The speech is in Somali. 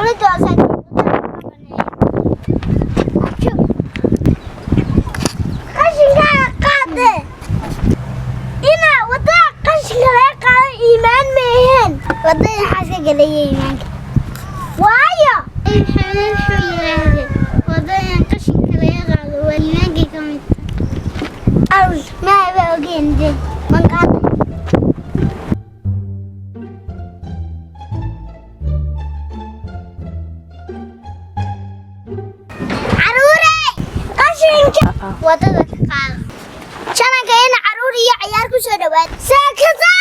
dawladda waa saacid qashinka qaade ina wada qashinka laga qaado iimaan meehen wadada xaska galay iimaanka waayo xanan xuyiraade wadada qashinka laga qaado waa iimaanka kamid arus ma ba ogeende man qaado wadada ka qaado janaka in caruur iyo ciyaar ku soo dhawaad saakada